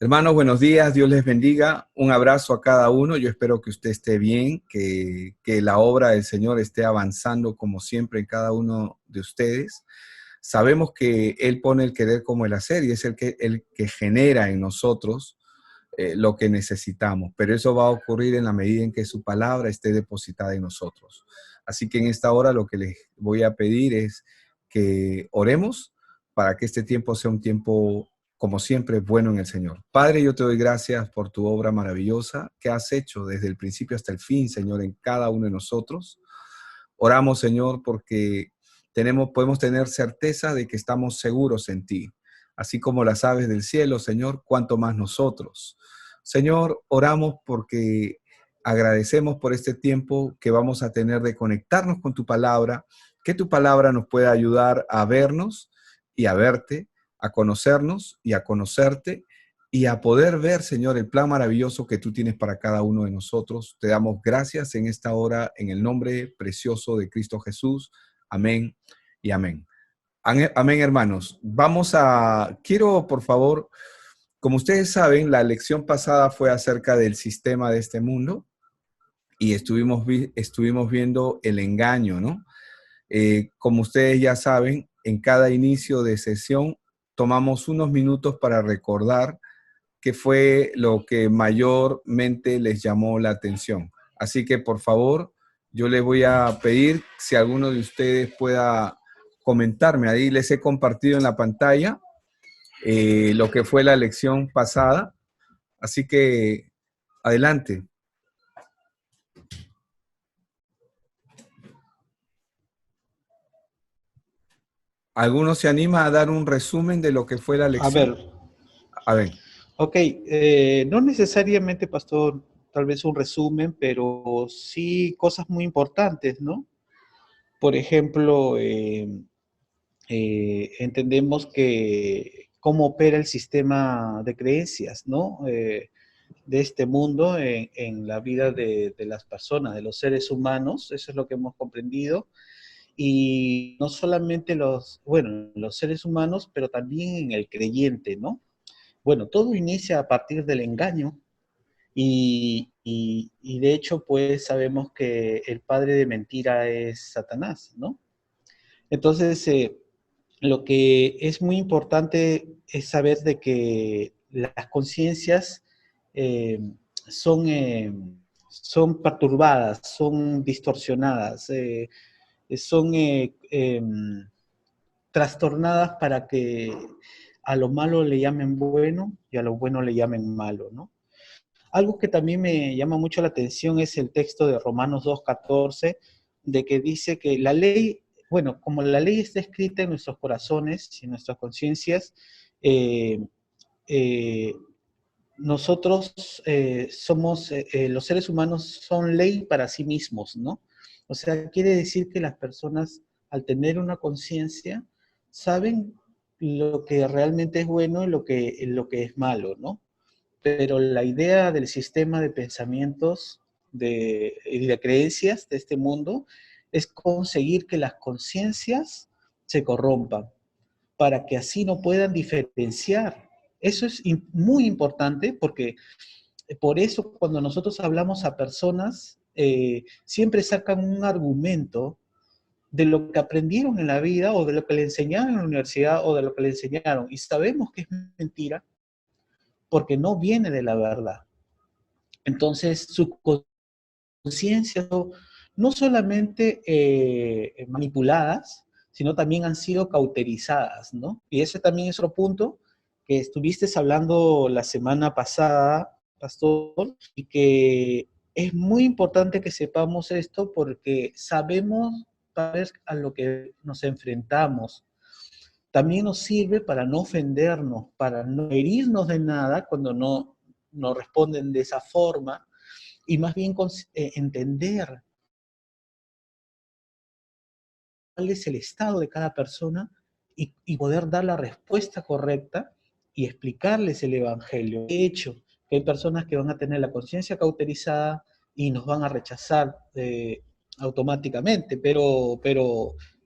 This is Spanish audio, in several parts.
Hermanos, buenos días, Dios les bendiga. Un abrazo a cada uno. Yo espero que usted esté bien, que la obra del Señor esté avanzando como siempre en cada uno de ustedes. Sabemos que Él pone el querer como el hacer y es el que genera en nosotros lo que necesitamos. Pero eso va a ocurrir en la medida en que su palabra esté depositada en nosotros. Así que en esta hora lo que les voy a pedir es que oremos para que este tiempo sea un tiempo, como siempre, bueno en el Señor. Padre, yo te doy gracias por tu obra maravillosa que has hecho desde el principio hasta el fin, Señor, en cada uno de nosotros. Oramos, Señor, porque podemos tener certeza de que estamos seguros en ti. Así como las aves del cielo, Señor, cuanto más nosotros. Señor, oramos porque agradecemos por este tiempo que vamos a tener de conectarnos con tu palabra, que tu palabra nos pueda ayudar a vernos y a verte, a conocernos y a conocerte y a poder ver, Señor, el plan maravilloso que tú tienes para cada uno de nosotros. Te damos gracias en esta hora, en el nombre precioso de Cristo Jesús. Amén y amén. Amén, hermanos. Quiero, por favor, como ustedes saben, la lección pasada fue acerca del sistema de este mundo y estuvimos viendo el engaño, ¿no? Como ustedes ya saben, en cada inicio de sesión tomamos unos minutos para recordar qué fue lo que mayormente les llamó la atención. Así que, por favor, yo les voy a pedir si alguno de ustedes pueda comentarme. Ahí les he compartido en la pantalla lo que fue la lección pasada. Así que, adelante. ¿Alguno se anima a dar un resumen de lo que fue la A lección? ver, A ver. ok, no necesariamente, pastor, tal vez un resumen, pero sí cosas muy importantes, ¿no? Por ejemplo, entendemos que cómo opera el sistema de creencias, ¿no? De este mundo en la vida de las personas, de los seres humanos, eso es lo que hemos comprendido. Y no solamente los seres humanos, pero también en el creyente, ¿no? Bueno, todo inicia a partir del engaño y de hecho, pues sabemos que el padre de mentira es Satanás, ¿no? Entonces, lo que es muy importante es saber de que las conciencias eh, son, son perturbadas, son distorsionadas, son trastornadas para que a lo malo le llamen bueno y a lo bueno le llamen malo, ¿no? Algo que también me llama mucho la atención es el texto de Romanos 2:14, de que dice que la ley, bueno, como la ley está escrita en nuestros corazones y en nuestras conciencias, eh, eh, nosotros los seres humanos son ley para sí mismos, ¿no? O sea, quiere decir que las personas, al tener una conciencia, saben lo que realmente es bueno y lo que es malo, ¿no? Pero la idea del sistema de pensamientos y de creencias de este mundo es conseguir que las conciencias se corrompan para que así no puedan diferenciar. Eso es muy importante porque por eso cuando nosotros hablamos a personas, siempre sacan un argumento de lo que aprendieron en la vida o de lo que le enseñaron en la universidad o de lo que le enseñaron. Y sabemos que es mentira porque no viene de la verdad. Entonces, su conciencia no solamente manipuladas, sino también han sido cauterizadas, ¿no? Y ese también es otro punto que estuviste hablando la semana pasada, pastor, y que es muy importante que sepamos esto porque sabemos a lo que nos enfrentamos. También nos sirve para no ofendernos, para no herirnos de nada cuando no responden de esa forma, y más bien entender cuál es el estado de cada persona y poder dar la respuesta correcta y explicarles el Evangelio. De hecho, que hay personas que van a tener la conciencia cauterizada y nos van a rechazar automáticamente, pero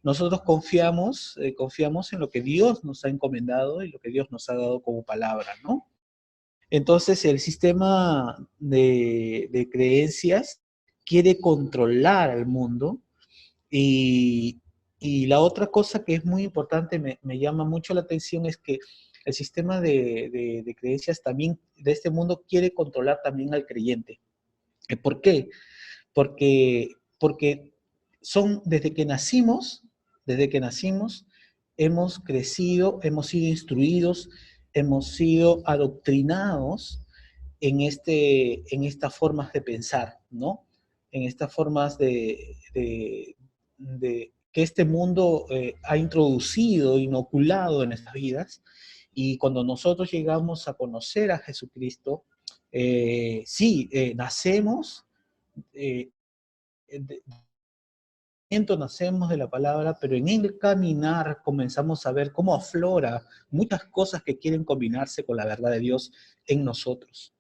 nosotros confiamos en lo que Dios nos ha encomendado y lo que Dios nos ha dado como palabra, ¿no? Entonces, el sistema de creencias quiere controlar al mundo y, y la otra cosa que es muy importante, me llama mucho la atención, es que el sistema de creencias también de este mundo quiere controlar también al creyente. ¿Por qué? Porque son desde que nacimos, hemos crecido, hemos sido instruidos, hemos sido adoctrinados en estas formas de pensar, ¿no? En estas formas de que este mundo ha introducido, inoculado en nuestras vidas. Y cuando nosotros llegamos a conocer a Jesucristo, sí, nacemos, eh, de, nacemos de la palabra, pero en el caminar comenzamos a ver cómo aflora muchas cosas que quieren combinarse con la verdad de Dios en nosotros.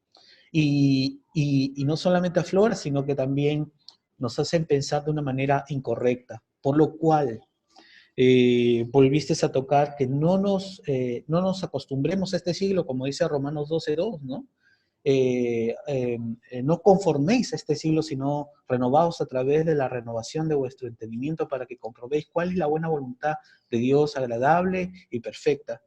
Y no solamente aflora, sino que también nos hacen pensar de una manera incorrecta, por lo cual volviste a tocar que no nos acostumbremos a este siglo, como dice Romanos 12:2, ¿no? No conforméis a este siglo, sino renovaos a través de la renovación de vuestro entendimiento para que comprobéis cuál es la buena voluntad de Dios, agradable y perfecta.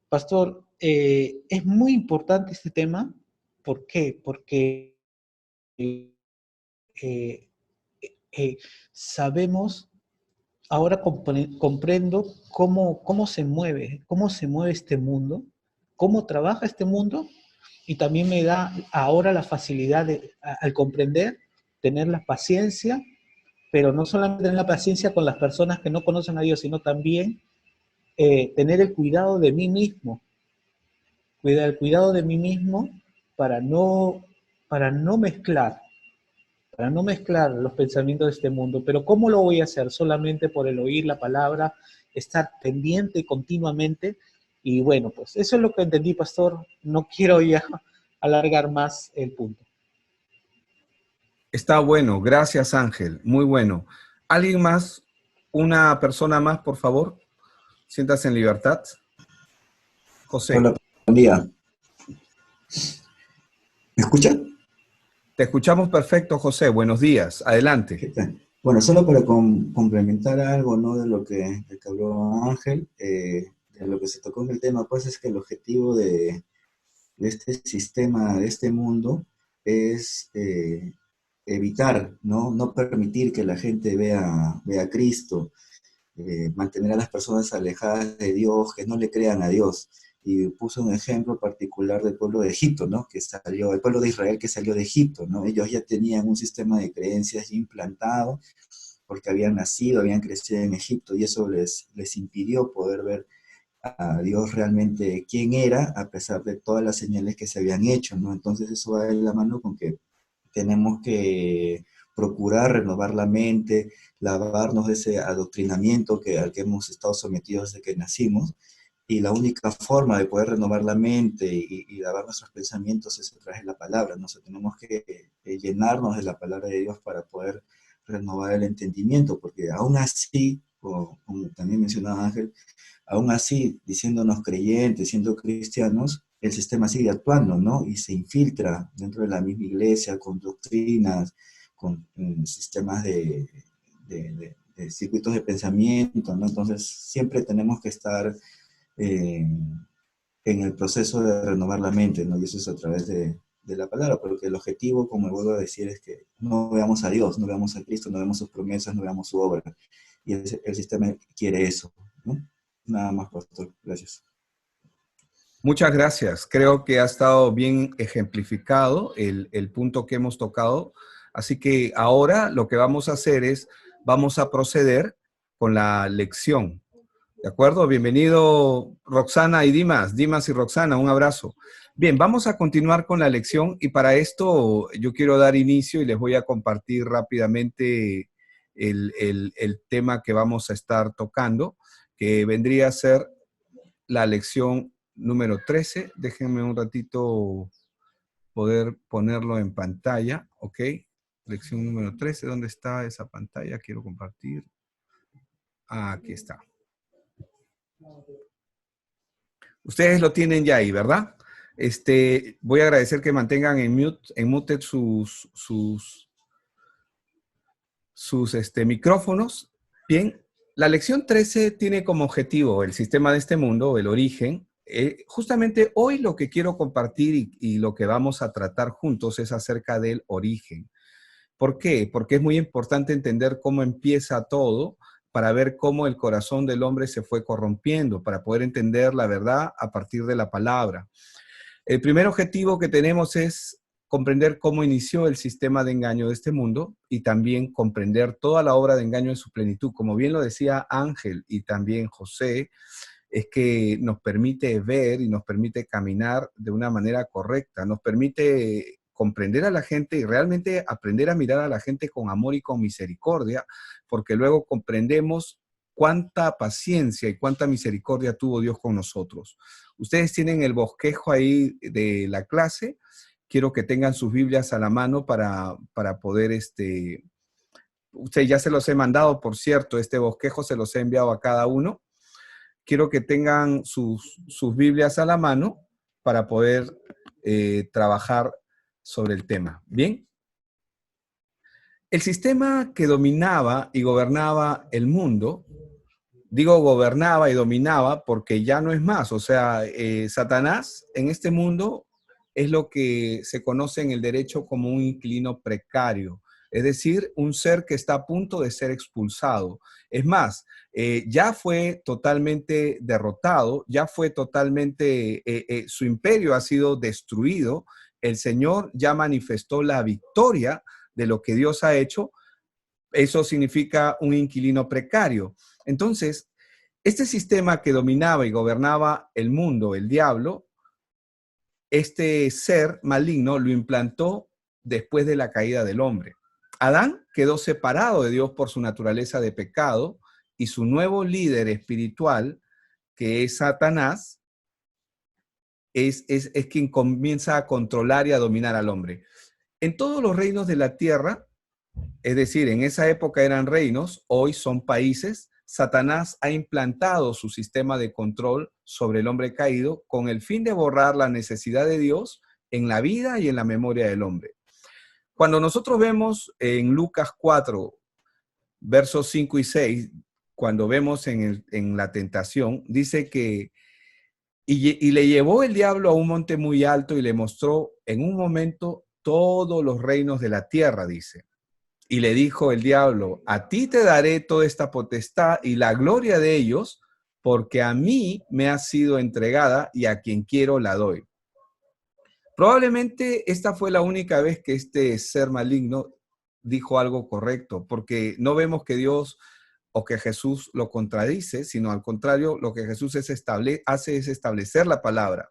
Pastor, es muy importante este tema. ¿Por qué? Porque eh, eh, sabemos, ahora comprendo cómo se mueve este mundo, cómo trabaja este mundo, y también me da ahora la facilidad de, al comprender, tener la paciencia, pero no solamente tener la paciencia con las personas que no conocen a Dios, sino también tener el cuidado de mí mismo, el cuidado de mí mismo para no, para no mezclar, para no mezclar los pensamientos de este mundo. Pero ¿cómo lo voy a hacer? Solamente por el oír la palabra, estar pendiente continuamente. Y bueno, pues eso es lo que entendí, pastor. No quiero ya alargar más el punto. Está bueno, gracias Ángel, muy bueno. ¿Alguien más? ¿Una persona más, por favor? Siéntase en libertad. José, Hola, buen día. ¿Me escucha? te escuchamos perfecto, José. Buenos días, adelante. ¿Qué tal? Bueno, solo para complementar algo, ¿no? De lo que habló Ángel, de lo que se tocó en el tema, pues es que el objetivo de este sistema, de este mundo, es evitar, ¿no? No permitir que la gente vea a Cristo, mantener a las personas alejadas de Dios, que no le crean a Dios. Y puso un ejemplo particular del pueblo de Egipto, ¿no? Que salió, el pueblo de Israel que salió de Egipto, ¿no? Ellos ya tenían un sistema de creencias implantado porque habían nacido, habían crecido en Egipto y eso les impidió poder ver a Dios realmente quién era, a pesar de todas las señales que se habían hecho, ¿no? Entonces eso va de la mano con que tenemos que procurar renovar la mente, lavarnos de ese adoctrinamiento al que hemos estado sometidos desde que nacimos. Y la única forma de poder renovar la mente y lavar nuestros pensamientos es a través de la palabra. ¿No? O sea, tenemos que llenarnos de la palabra de Dios para poder renovar el entendimiento, porque aún así, como también mencionaba Ángel, aún así, diciéndonos creyentes, siendo cristianos, el sistema sigue actuando, ¿no? Y se infiltra dentro de la misma iglesia con doctrinas, con sistemas de circuitos de pensamiento, ¿no? Entonces, siempre tenemos que estar eh, en el proceso de renovar la mente, ¿no? Y eso es a través de la palabra, porque el objetivo, como vuelvo a decir, es que no veamos a Dios, no veamos a Cristo, no veamos sus promesas, no veamos su obra. Y el sistema quiere eso, ¿no? Nada más, pastor. Gracias. Muchas gracias. Creo que ha estado bien ejemplificado el punto que hemos tocado. Así que ahora lo que vamos a hacer es, vamos a proceder con la lección. ¿De acuerdo? Bienvenido Roxana y Dimas. Dimas y Roxana, un abrazo. Bien, vamos a continuar con la lección y para esto yo quiero dar inicio y les voy a compartir rápidamente el tema que vamos a estar tocando, que vendría a ser la lección número 13. Déjenme un ratito poder ponerlo en pantalla, ¿ok? Lección número 13, ¿dónde está esa pantalla? Quiero compartir. Ah, aquí está. Ustedes lo tienen ya ahí, ¿verdad? Voy a agradecer que mantengan en muted sus micrófonos. Bien, la lección 13 tiene como objetivo el sistema de este mundo, el origen. Justamente hoy lo que quiero compartir y lo que vamos a tratar juntos es acerca del origen. ¿Por qué? Porque es muy importante entender cómo empieza todo para ver cómo el corazón del hombre se fue corrompiendo, para poder entender la verdad a partir de la palabra. El primer objetivo que tenemos es comprender cómo inició el sistema de engaño de este mundo y también comprender toda la obra de engaño en su plenitud. Como bien lo decía Ángel y también José, es que nos permite ver y nos permite caminar de una manera correcta, nos permite comprender a la gente y realmente aprender a mirar a la gente con amor y con misericordia, porque luego comprendemos cuánta paciencia y cuánta misericordia tuvo Dios con nosotros. Ustedes tienen el bosquejo ahí de la clase. Quiero que tengan sus Biblias a la mano para poder, ustedes ya se los he mandado, por cierto, este bosquejo se los he enviado a cada uno. Quiero que tengan sus Biblias a la mano para poder trabajar sobre el tema. ¿Bien? El sistema que dominaba y gobernaba el mundo, digo gobernaba y dominaba porque ya no es más. O sea, Satanás en este mundo es lo que se conoce en el derecho como un inquilino precario, es decir, un ser que está a punto de ser expulsado. Es más, ya fue totalmente derrotado, ya fue totalmente, su imperio ha sido destruido, el Señor ya manifestó la victoria de lo que Dios ha hecho. Eso significa un inquilino precario. Entonces, este sistema que dominaba y gobernaba el mundo, el diablo, este ser maligno lo implantó después de la caída del hombre. Adán quedó separado de Dios por su naturaleza de pecado y su nuevo líder espiritual, que es Satanás, es quien comienza a controlar y a dominar al hombre. En todos los reinos de la tierra, es decir, en esa época eran reinos, hoy son países, Satanás ha implantado su sistema de control sobre el hombre caído con el fin de borrar la necesidad de Dios en la vida y en la memoria del hombre. Cuando nosotros vemos en Lucas 4, versos 5 y 6, cuando vemos en la tentación, dice que y le llevó el diablo a un monte muy alto y le mostró en un momento todos los reinos de la tierra, dice. Y le dijo el diablo, a ti te daré toda esta potestad y la gloria de ellos, porque a mí me ha sido entregada y a quien quiero la doy. Probablemente esta fue la única vez que este ser maligno dijo algo correcto, porque no vemos que Dios o que Jesús lo contradice, sino al contrario, lo que Jesús hace es establecer la palabra.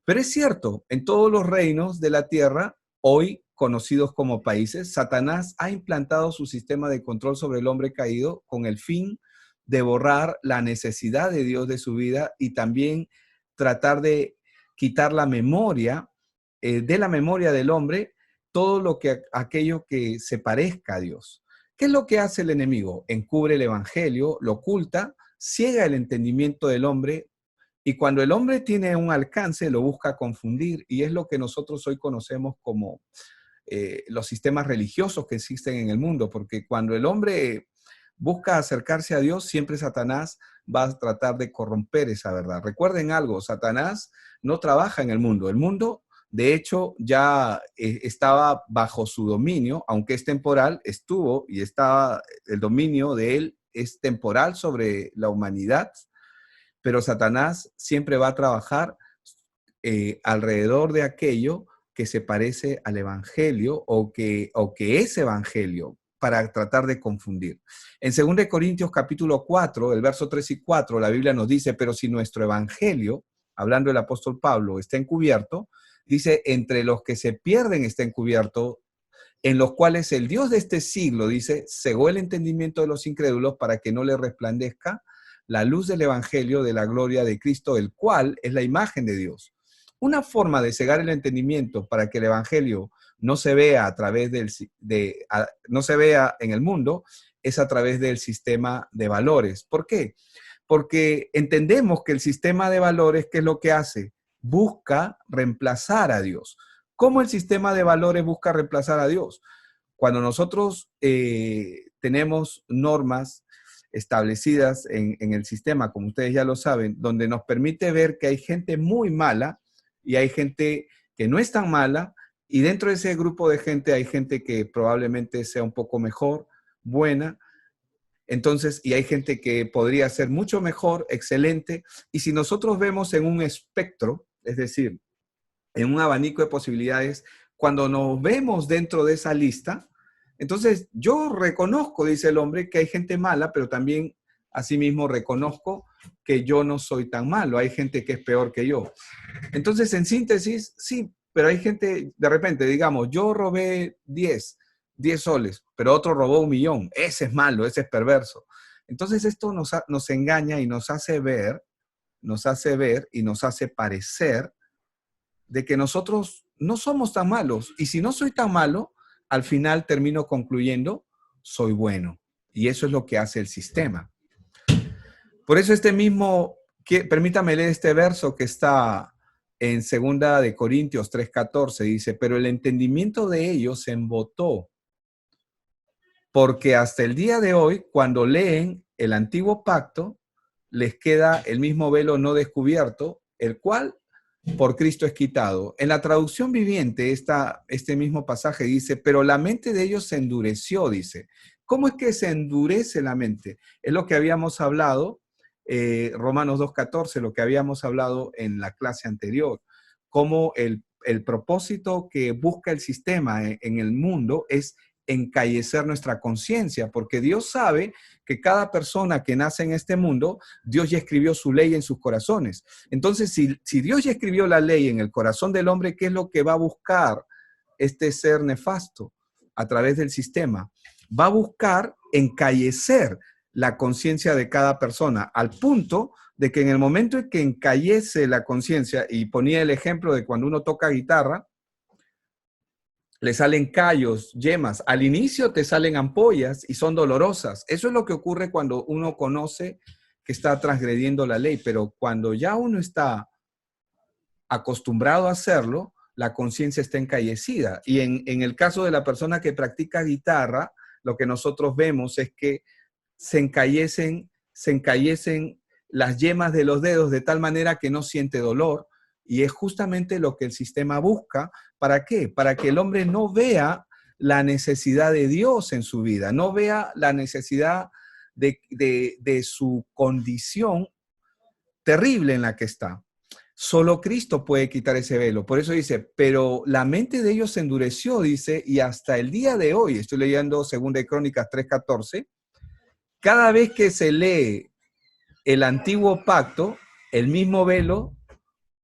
Pero es cierto, en todos los reinos de la tierra, hoy conocidos como países, Satanás ha implantado su sistema de control sobre el hombre caído con el fin de borrar la necesidad de Dios de su vida y también tratar de quitar la memoria, de la memoria del hombre, todo aquello que se parezca a Dios. ¿Qué es lo que hace el enemigo? Encubre el evangelio, lo oculta, ciega el entendimiento del hombre. Y cuando el hombre tiene un alcance, lo busca confundir, y es lo que nosotros hoy conocemos como los sistemas religiosos que existen en el mundo, porque cuando el hombre busca acercarse a Dios, siempre Satanás va a tratar de corromper esa verdad. Recuerden algo, Satanás no trabaja en el mundo, de hecho, ya estaba bajo su dominio, aunque es temporal, estuvo y estaba, el dominio de él es temporal sobre la humanidad, pero Satanás siempre va a trabajar alrededor de aquello que se parece al evangelio o que es evangelio para tratar de confundir. En 2 Corintios capítulo 4, el verso 3 y 4, la Biblia nos dice, pero si nuestro evangelio, hablando del apóstol Pablo, está encubierto, dice, entre los que se pierden está encubierto, en los cuales el Dios de este siglo, dice, cegó el entendimiento de los incrédulos para que no les resplandezca la luz del evangelio de la gloria de Cristo, el cual es la imagen de Dios. Una forma de cegar el entendimiento para que el evangelio no se vea no se vea en el mundo es a través del sistema de valores. ¿Por qué? Porque entendemos que el sistema de valores, ¿qué es lo que hace? busca reemplazar a Dios. ¿Cómo el sistema de valores busca reemplazar a Dios? Cuando nosotros tenemos normas establecidas en el sistema, como ustedes ya lo saben, donde nos permite ver que hay gente muy mala y hay gente que no es tan mala, y dentro de ese grupo de gente hay gente que probablemente sea un poco mejor, buena, entonces, y hay gente que podría ser mucho mejor, excelente, y si nosotros vemos en un espectro, es decir, en un abanico de posibilidades, cuando nos vemos dentro de esa lista, entonces yo reconozco, dice el hombre, que hay gente mala, pero también asimismo reconozco que yo no soy tan malo, hay gente que es peor que yo. Entonces, en síntesis, sí, pero hay gente, de repente, digamos, yo robé 10 soles, pero otro robó 1.000.000. Ese es malo, ese es perverso. Entonces, esto nos engaña y nos hace ver y nos hace parecer de que nosotros no somos tan malos. Y si no soy tan malo, al final termino concluyendo, soy bueno. Y eso es lo que hace el sistema. Por eso permítame leer este verso que está en 2 Corintios 3:14, dice, pero el entendimiento de ellos se embotó, porque hasta el día de hoy, cuando leen el antiguo pacto, les queda el mismo velo no descubierto, el cual por Cristo es quitado. En la traducción viviente, este mismo pasaje dice, pero la mente de ellos se endureció, dice. ¿Cómo es que se endurece la mente? Es lo que habíamos hablado, Romanos 2:14, lo que habíamos hablado en la clase anterior, cómo el propósito que busca el sistema en el mundo es encallecer nuestra conciencia, porque Dios sabe que cada persona que nace en este mundo, Dios ya escribió su ley en sus corazones. Entonces, si Dios ya escribió la ley en el corazón del hombre, ¿qué es lo que va a buscar este ser nefasto a través del sistema? Va a buscar encallecer la conciencia de cada persona, al punto de que en el momento en que encallece la conciencia, y ponía el ejemplo de cuando uno toca guitarra, le salen callos, yemas. Al inicio te salen ampollas y son dolorosas. Eso es lo que ocurre cuando uno conoce que está transgrediendo la ley, pero cuando ya uno está acostumbrado a hacerlo, la conciencia está encallecida. Y en el caso de la persona que practica guitarra, lo que nosotros vemos es que se encallecen las yemas de los dedos de tal manera que no siente dolor. Y es justamente lo que el sistema busca. ¿Para qué? Para que el hombre no vea la necesidad de Dios en su vida, no vea la necesidad de su condición terrible en la que está. Solo Cristo puede quitar ese velo. Por eso dice, pero la mente de ellos se endureció, dice, y hasta el día de hoy, estoy leyendo 2 Crónicas 3:14, cada vez que se lee el antiguo pacto, el mismo velo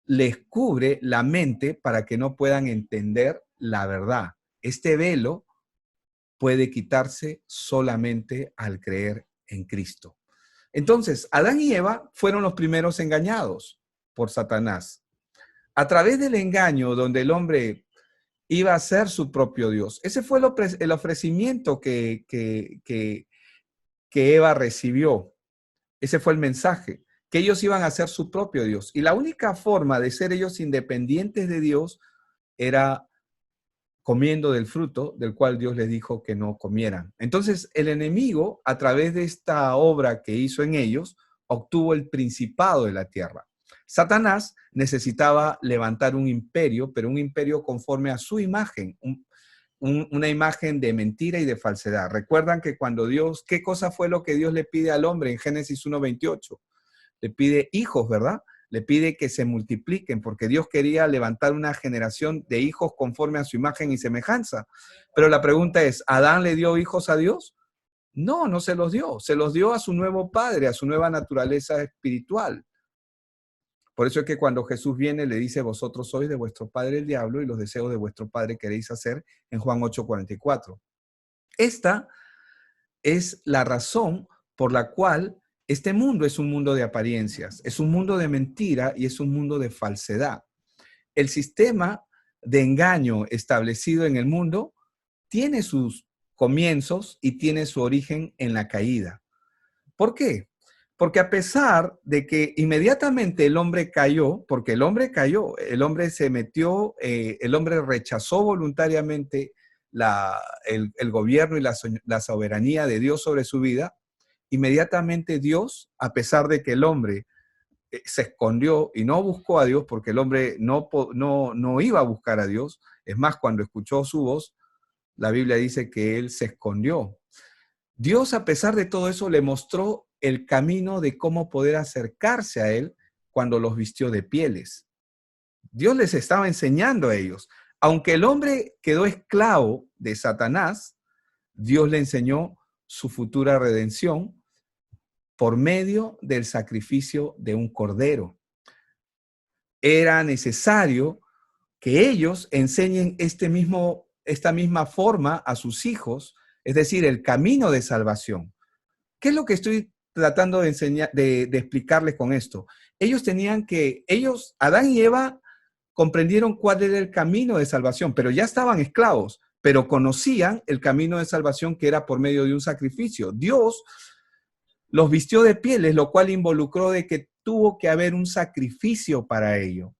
les cubre la mente para que no puedan entender la verdad. Este velo puede quitarse solamente al creer en Cristo. Entonces, Adán y Eva fueron los primeros engañados por Satanás. A través del engaño donde el hombre iba a ser su propio Dios. Ese fue el ofrecimiento que Eva recibió. Ese fue el mensaje, que ellos iban a ser su propio Dios. Y la única forma de ser ellos independientes de Dios era comiendo del fruto del cual Dios les dijo que no comieran. Entonces, el enemigo, a través de esta obra que hizo en ellos, obtuvo el principado de la tierra. Satanás necesitaba levantar un imperio, pero un imperio conforme a su imagen, una imagen de mentira y de falsedad. Recuerdan que cuando Dios, ¿qué cosa fue lo que Dios le pide al hombre en Génesis 1:28? Le pide hijos, ¿verdad? Le pide que se multipliquen, porque Dios quería levantar una generación de hijos conforme a su imagen y semejanza. Pero la pregunta es, ¿Adán le dio hijos a Dios? No, no se los dio a su nuevo padre, a su nueva naturaleza espiritual. Por eso es que cuando Jesús viene le dice, vosotros sois de vuestro padre el diablo y los deseos de vuestro padre queréis hacer, en Juan 8:44. Esta es la razón por la cual este mundo es un mundo de apariencias, es un mundo de mentira y es un mundo de falsedad. El sistema de engaño establecido en el mundo tiene sus comienzos y tiene su origen en la caída. ¿Por qué? Porque a pesar de que inmediatamente el hombre cayó, porque el hombre cayó, el hombre se metió, el hombre rechazó voluntariamente el gobierno y la soberanía de Dios sobre su vida, inmediatamente Dios, a pesar de que el hombre se escondió y no buscó a Dios, porque el hombre no iba a buscar a Dios, es más, cuando escuchó su voz, la Biblia dice que él se escondió. Dios, a pesar de todo eso, le mostró el camino de cómo poder acercarse a él cuando los vistió de pieles. Dios les estaba enseñando a ellos. Aunque el hombre quedó esclavo de Satanás, Dios le enseñó su futura redención por medio del sacrificio de un cordero. Era necesario que ellos enseñen esta misma forma a sus hijos, es decir, el camino de salvación. ¿Qué es lo que estoy tratando de enseñar, de explicarles con esto? Adán y Eva, comprendieron cuál era el camino de salvación, pero ya estaban esclavos, pero conocían el camino de salvación que era por medio de un sacrificio. Dios los vistió de pieles, lo cual involucró de que tuvo que haber un sacrificio para ello.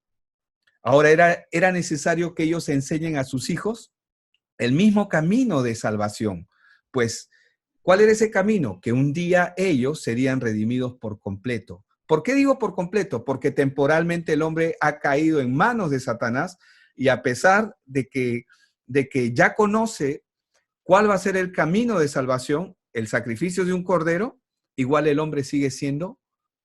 Ahora era necesario que ellos enseñen a sus hijos el mismo camino de salvación. Pues, ¿cuál era ese camino? Que un día ellos serían redimidos por completo. ¿Por qué digo por completo? Porque temporalmente el hombre ha caído en manos de Satanás y a pesar de que ya conoce cuál va a ser el camino de salvación, el sacrificio de un cordero, igual el hombre sigue siendo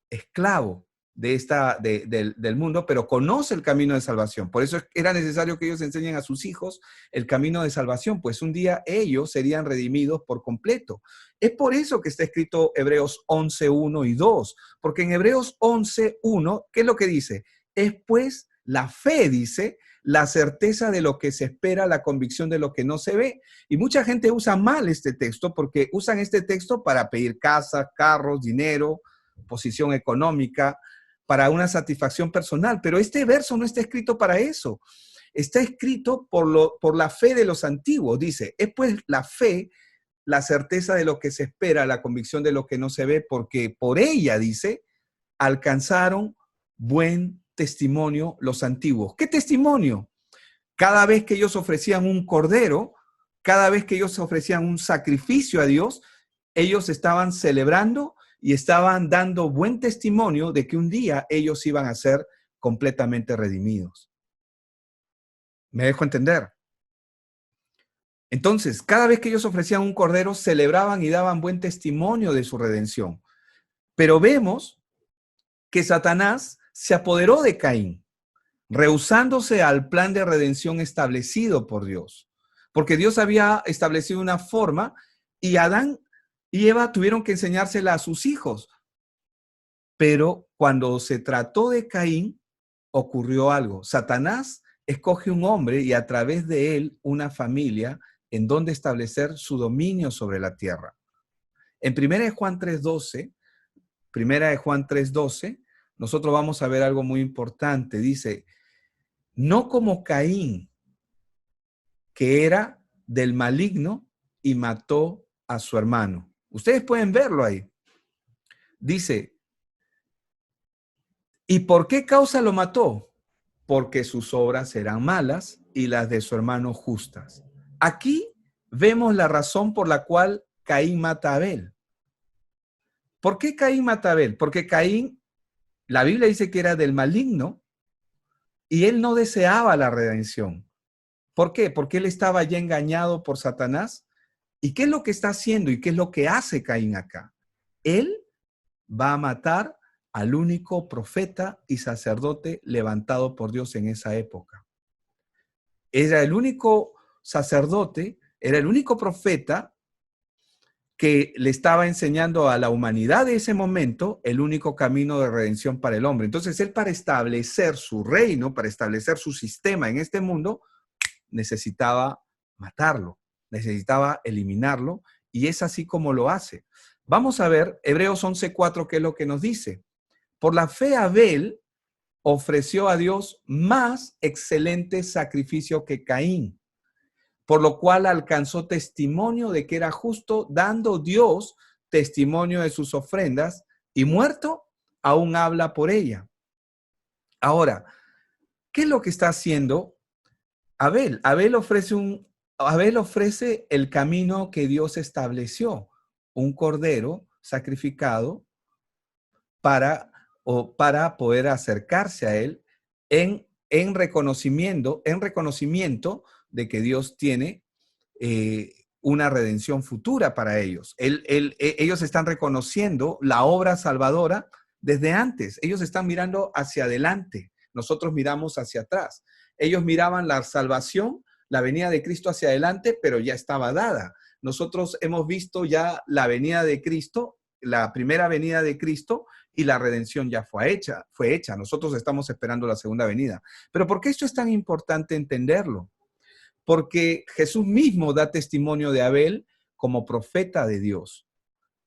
esclavo del mundo, pero conoce el camino de salvación. Por eso era necesario que ellos enseñen a sus hijos el camino de salvación, pues un día ellos serían redimidos por completo. Es por eso que está escrito Hebreos 11, 1 y 2, porque en Hebreos 11, 1, ¿qué es lo que dice? Es pues la fe, dice, la certeza de lo que se espera, la convicción de lo que no se ve. Y mucha gente usa mal este texto porque usan este texto para pedir casa, carros, dinero, posición económica, para una satisfacción personal. Pero este verso no está escrito para eso. Está escrito por la fe de los antiguos. Dice, es pues la fe, la certeza de lo que se espera, la convicción de lo que no se ve, porque por ella, dice, alcanzaron buen testimonio los antiguos. ¿Qué testimonio? Cada vez que ellos ofrecían un cordero, cada vez que ellos ofrecían un sacrificio a Dios, ellos estaban celebrando y estaban dando buen testimonio de que un día ellos iban a ser completamente redimidos. ¿Me dejo entender? Entonces, cada vez que ellos ofrecían un cordero, celebraban y daban buen testimonio de su redención. Pero vemos que Satanás se apoderó de Caín, rehusándose al plan de redención establecido por Dios. Porque Dios había establecido una forma y Adán y Eva tuvieron que enseñársela a sus hijos. Pero cuando se trató de Caín, ocurrió algo. Satanás escoge un hombre y a través de él una familia en donde establecer su dominio sobre la tierra. En 1 Juan 3:12, nosotros vamos a ver algo muy importante. Dice, no como Caín, que era del maligno y mató a su hermano. Ustedes pueden verlo ahí. Dice, ¿y por qué causa lo mató? Porque sus obras eran malas y las de su hermano justas. Aquí vemos la razón por la cual Caín mata a Abel. ¿Por qué Caín mata a Abel? Porque Caín, la Biblia dice que era del maligno y él no deseaba la redención. ¿Por qué? Porque él estaba ya engañado por Satanás. ¿Y qué es lo que está haciendo y qué es lo que hace Caín acá? Él va a matar al único profeta y sacerdote levantado por Dios en esa época. Era el único sacerdote, era el único profeta que le estaba enseñando a la humanidad de ese momento el único camino de redención para el hombre. Entonces, él para establecer su reino, para establecer su sistema en este mundo, necesitaba matarlo, necesitaba eliminarlo, y es así como lo hace. Vamos a ver Hebreos 11:4, qué es lo que nos dice. Por la fe Abel ofreció a Dios más excelente sacrificio que Caín, por lo cual alcanzó testimonio de que era justo, dando Dios testimonio de sus ofrendas, y muerto, aún habla por ella. Ahora, ¿qué es lo que está haciendo Abel? Abel ofrece el camino que Dios estableció, un cordero sacrificado para poder acercarse a él en reconocimiento de que Dios tiene una redención futura para ellos. Ellos están reconociendo la obra salvadora desde antes. Ellos están mirando hacia adelante. Nosotros miramos hacia atrás. Ellos miraban la salvación, la venida de Cristo hacia adelante, pero ya estaba dada. Nosotros hemos visto ya la venida de Cristo, la primera venida de Cristo, y la redención ya fue hecha. Nosotros estamos esperando la segunda venida. Pero ¿por qué esto es tan importante entenderlo? Porque Jesús mismo da testimonio de Abel como profeta de Dios,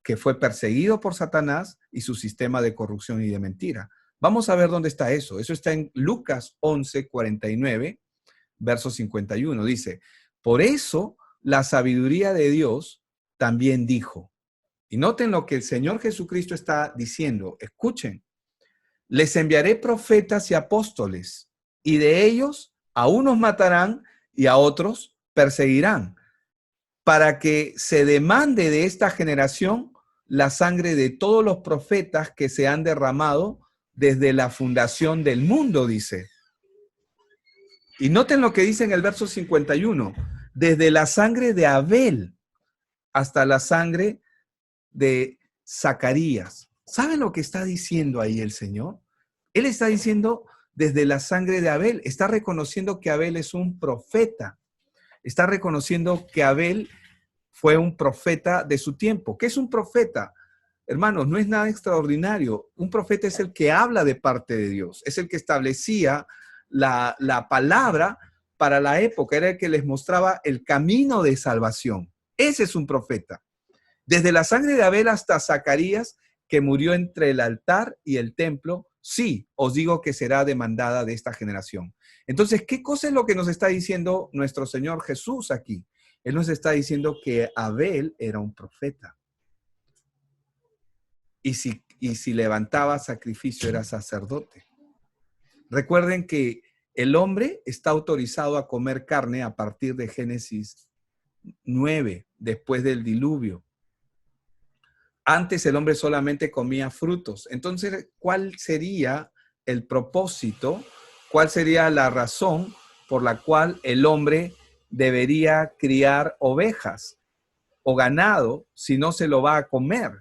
que fue perseguido por Satanás y su sistema de corrupción y de mentira. Vamos a ver dónde está eso. Eso está en Lucas 11:49, verso 51. Dice, por eso la sabiduría de Dios también dijo. Y noten lo que el Señor Jesucristo está diciendo. Escuchen. Les enviaré profetas y apóstoles, y de ellos a unos matarán y a otros perseguirán, para que se demande de esta generación la sangre de todos los profetas que se han derramado desde la fundación del mundo, dice. Y noten lo que dice en el verso 51. Desde la sangre de Abel hasta la sangre de Zacarías. ¿Saben lo que está diciendo ahí el Señor? Él está diciendo desde la sangre de Abel. Está reconociendo que Abel es un profeta. Está reconociendo que Abel fue un profeta de su tiempo. ¿Qué es un profeta? Hermanos, no es nada extraordinario. Un profeta es el que habla de parte de Dios. Es el que establecía la palabra para la época. Era el que les mostraba el camino de salvación. Ese es un profeta. Desde la sangre de Abel hasta Zacarías, que murió entre el altar y el templo, sí, os digo que será demandada de esta generación. Entonces, ¿qué cosa es lo que nos está diciendo nuestro Señor Jesús aquí? Él nos está diciendo que Abel era un profeta. Y si levantaba sacrificio, era sacerdote. Recuerden que el hombre está autorizado a comer carne a partir de Génesis 9, después del diluvio. Antes el hombre solamente comía frutos. Entonces, ¿cuál sería el propósito? ¿Cuál sería la razón por la cual el hombre debería criar ovejas o ganado si no se lo va a comer?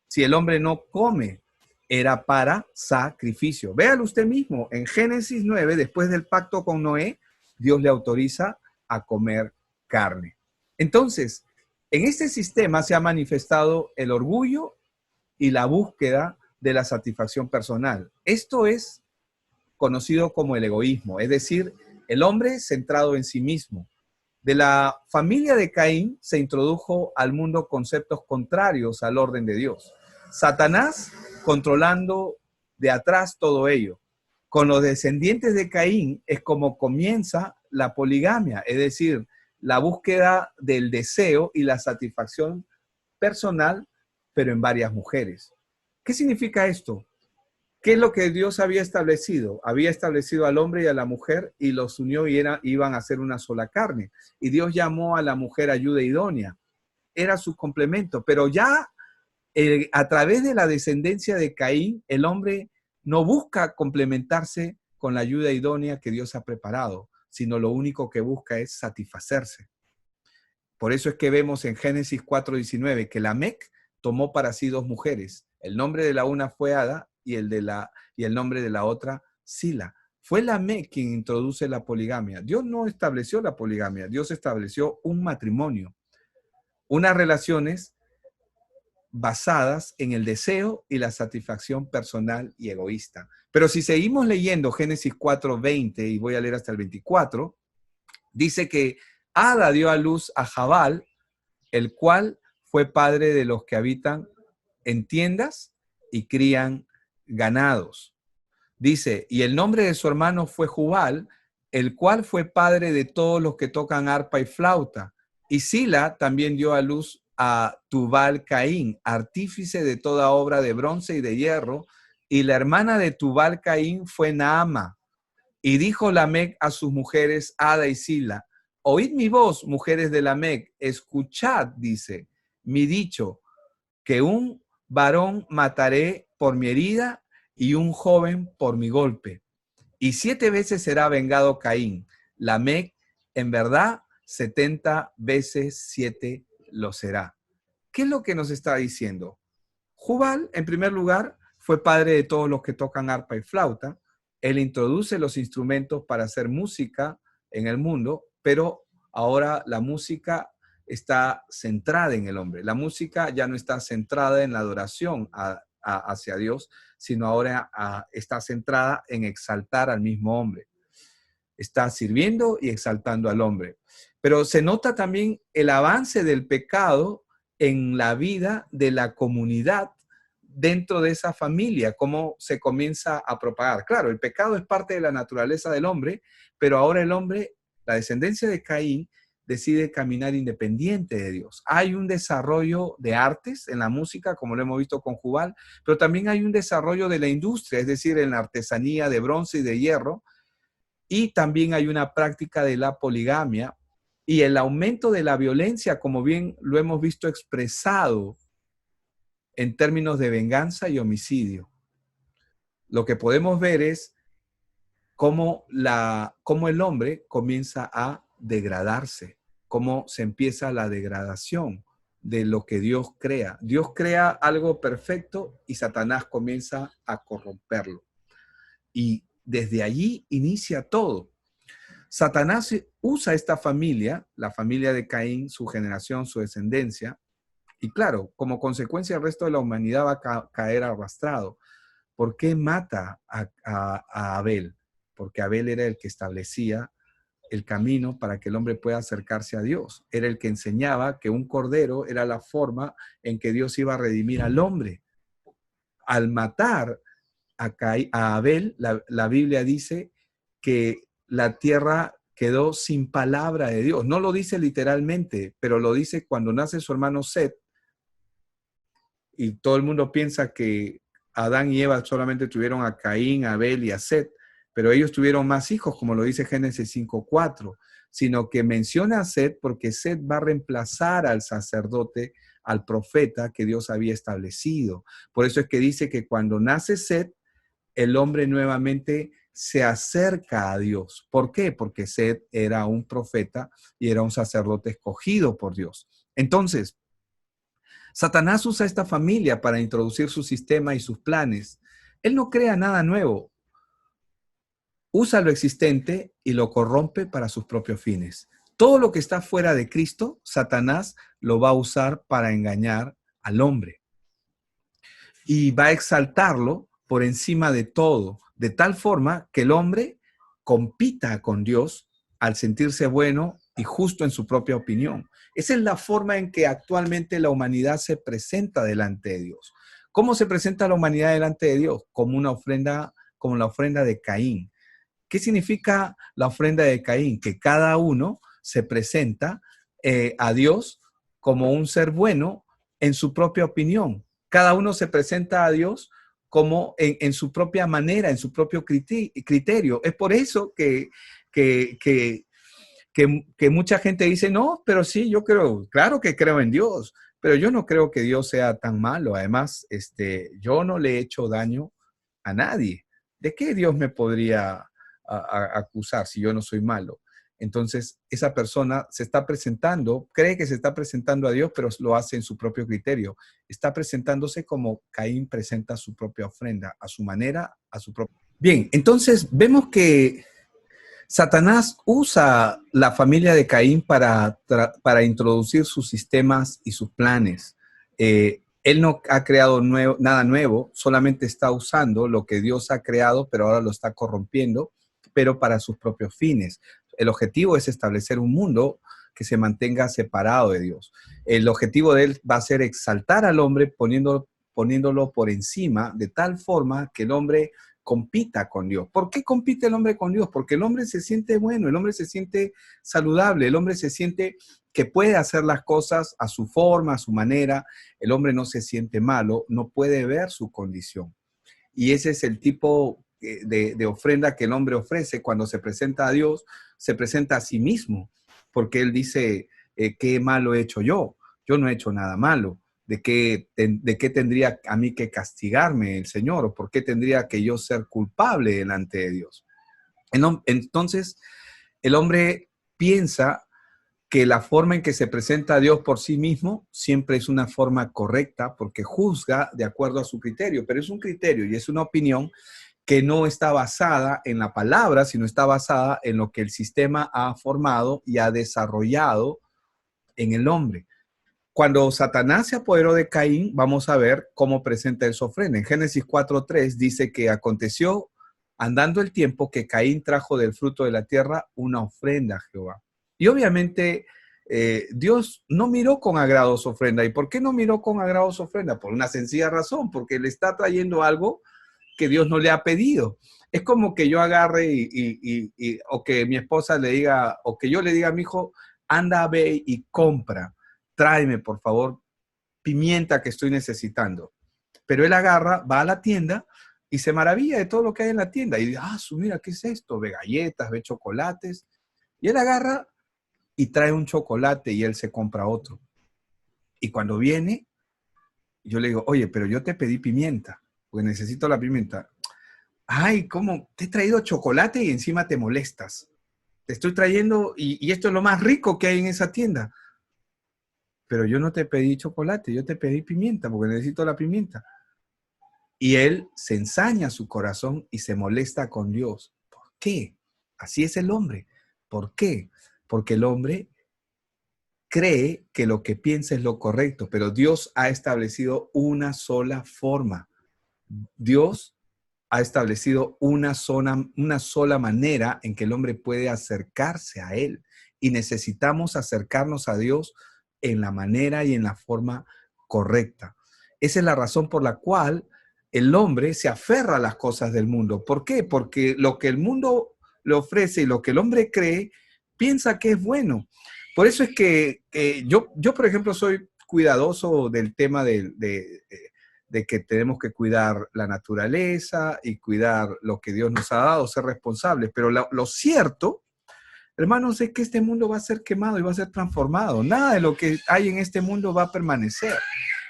Si el hombre no come, era para sacrificio. Véalo usted mismo, en Génesis 9, después del pacto con Noé, Dios le autoriza a comer carne. Entonces, en este sistema se ha manifestado el orgullo y la búsqueda de la satisfacción personal. Esto es conocido como el egoísmo, es decir, el hombre centrado en sí mismo. De la familia de Caín se introdujo al mundo conceptos contrarios al orden de Dios. Satanás controlando de atrás todo ello. Con los descendientes de Caín es como comienza la poligamia, es decir, la búsqueda del deseo y la satisfacción personal, pero en varias mujeres. ¿Qué significa esto? ¿Qué es lo que Dios había establecido? Había establecido al hombre y a la mujer y los unió y iban a ser una sola carne. Y Dios llamó a la mujer ayuda idónea. Era su complemento, pero ya a través de la descendencia de Caín, el hombre no busca complementarse con la ayuda idónea que Dios ha preparado, sino lo único que busca es satisfacerse. Por eso es que vemos en Génesis 4:19 que Lamec tomó para sí 2 mujeres. El nombre de la una fue Ada y el nombre de la otra Sila. Fue Lamec quien introduce la poligamia. Dios no estableció la poligamia, Dios estableció un matrimonio, unas relaciones basadas en el deseo y la satisfacción personal y egoísta. Pero si seguimos leyendo Génesis 4:20, y voy a leer hasta el 24, dice que Ada dio a luz a Jabal, el cual fue padre de los que habitan en tiendas y crían ganados. Dice, y el nombre de su hermano fue Jubal, el cual fue padre de todos los que tocan arpa y flauta. Y Sila también dio a luz a Tubal Caín, artífice de toda obra de bronce y de hierro, y la hermana de Tubal Caín fue Naama. Y dijo Lamec a sus mujeres, Ada y Sila, oíd mi voz, mujeres de Lamec, escuchad, dice, mi dicho, que un varón mataré por mi herida y un joven por mi golpe. Y 7 veces será vengado Caín. Lamec, en verdad, 70 veces 7 lo será. ¿Qué es lo que nos está diciendo? Jubal, en primer lugar, fue padre de todos los que tocan arpa y flauta. Él introduce los instrumentos para hacer música en el mundo, pero ahora la música está centrada en el hombre. La música ya no está centrada en la adoración hacia Dios, sino ahora está centrada en exaltar al mismo hombre. Está sirviendo y exaltando al hombre. Pero se nota también el avance del pecado en la vida de la comunidad dentro de esa familia, cómo se comienza a propagar. Claro, el pecado es parte de la naturaleza del hombre, pero ahora el hombre, la descendencia de Caín, decide caminar independiente de Dios. Hay un desarrollo de artes en la música, como lo hemos visto con Jubal, pero también hay un desarrollo de la industria, es decir, en la artesanía de bronce y de hierro, y también hay una práctica de la poligamia y el aumento de la violencia, como bien lo hemos visto expresado en términos de venganza y homicidio. Lo que podemos ver es cómo el hombre comienza a degradarse, cómo se empieza la degradación de lo que Dios crea. Dios crea algo perfecto y Satanás comienza a corromperlo. Y desde allí inicia todo. Satanás usa esta familia, la familia de Caín, su generación, su descendencia, y claro, como consecuencia el resto de la humanidad va a caer arrastrado. ¿Por qué mata a Abel? Porque Abel era el que establecía el camino para que el hombre pueda acercarse a Dios. Era el que enseñaba que un cordero era la forma en que Dios iba a redimir al hombre. Al matar a Abel, la Biblia dice que la tierra quedó sin palabra de Dios. No lo dice literalmente, pero lo dice cuando nace su hermano Set, y todo el mundo piensa que Adán y Eva solamente tuvieron a Caín, a Abel y a Set, pero ellos tuvieron más hijos, como lo dice Génesis 5:4, sino que menciona a Set porque Set va a reemplazar al sacerdote, al profeta que Dios había establecido. Por eso es que dice que cuando nace Set, el hombre nuevamente se acerca a Dios. ¿Por qué? Porque Set era un profeta y era un sacerdote escogido por Dios. Entonces, Satanás usa esta familia para introducir su sistema y sus planes. Él no crea nada nuevo. Usa lo existente y lo corrompe para sus propios fines. Todo lo que está fuera de Cristo, Satanás lo va a usar para engañar al hombre. Y va a exaltarlo por encima de todo, de tal forma que el hombre compita con Dios al sentirse bueno y justo en su propia opinión. Esa es la forma en que actualmente la humanidad se presenta delante de Dios. ¿Cómo se presenta la humanidad delante de Dios? Como una ofrenda, como la ofrenda de Caín. ¿Qué significa la ofrenda de Caín? Que cada uno se presenta a Dios como un ser bueno en su propia opinión. Cada uno se presenta a Dios como en su propia manera, en su propio criterio. Es por eso que mucha gente dice, no, pero sí, yo creo, claro que creo en Dios, pero yo no creo que Dios sea tan malo. Además, yo no le he hecho daño a nadie. ¿De qué Dios me podría acusar si yo no soy malo? Entonces, esa persona se está presentando, cree que se está presentando a Dios, pero lo hace en su propio criterio. Está presentándose como Caín presenta su propia ofrenda, a su manera, a su propia. Bien, entonces vemos que Satanás usa la familia de Caín para introducir sus sistemas y sus planes. Él no ha creado nada nuevo, solamente está usando lo que Dios ha creado, pero ahora lo está corrompiendo, pero para sus propios fines. El objetivo es establecer un mundo que se mantenga separado de Dios. El objetivo de él va a ser exaltar al hombre poniéndolo por encima, de tal forma que el hombre compita con Dios. ¿Por qué compite el hombre con Dios? Porque el hombre se siente bueno, el hombre se siente saludable, el hombre se siente que puede hacer las cosas a su forma, a su manera. El hombre no se siente malo, no puede ver su condición. Y ese es el tipo de ofrenda que el hombre ofrece cuando se presenta a Dios, se presenta a sí mismo, porque él dice, ¿qué malo he hecho yo? Yo no he hecho nada malo. ¿De qué tendría a mí que castigarme el Señor? ¿O por qué tendría que yo ser culpable delante de Dios? Entonces, el hombre piensa que la forma en que se presenta a Dios por sí mismo siempre es una forma correcta porque juzga de acuerdo a su criterio, pero es un criterio y es una opinión que no está basada en la palabra, sino está basada en lo que el sistema ha formado y ha desarrollado en el hombre. Cuando Satanás se apoderó de Caín, vamos a ver cómo presenta él su ofrenda. En Génesis 4:3 dice que aconteció andando el tiempo que Caín trajo del fruto de la tierra una ofrenda a Jehová. Y obviamente Dios no miró con agrado su ofrenda. ¿Y por qué no miró con agrado su ofrenda? Por una sencilla razón, porque le está trayendo algo que Dios no le ha pedido. Es como que yo agarre o que mi esposa le diga, o que yo le diga a mi hijo, anda, ve y compra, tráeme por favor pimienta que estoy necesitando. Pero él agarra, va a la tienda y se maravilla de todo lo que hay en la tienda. Y dice, mira, ¿qué es esto? Ve galletas, ve chocolates. Y él agarra y trae un chocolate y él se compra otro. Y cuando viene, yo le digo, oye, pero yo te pedí pimienta, porque necesito la pimienta. Ay, ¿cómo? Te he traído chocolate y encima te molestas. Te estoy trayendo, y esto es lo más rico que hay en esa tienda. Pero yo no te pedí chocolate, yo te pedí pimienta, porque necesito la pimienta. Y él se ensaña su corazón y se molesta con Dios. ¿Por qué? Así es el hombre. ¿Por qué? Porque el hombre cree que lo que piensa es lo correcto, pero Dios ha establecido una sola forma. Dios ha establecido una sola manera en que el hombre puede acercarse a él. Y necesitamos acercarnos a Dios en la manera y en la forma correcta. Esa es la razón por la cual el hombre se aferra a las cosas del mundo. ¿Por qué? Porque lo que el mundo le ofrece y lo que el hombre cree, piensa que es bueno. Por eso es que yo, por ejemplo, soy cuidadoso del tema de que tenemos que cuidar la naturaleza y cuidar lo que Dios nos ha dado, ser responsables. Pero lo cierto, hermanos, es que este mundo va a ser quemado y va a ser transformado. Nada de lo que hay en este mundo va a permanecer.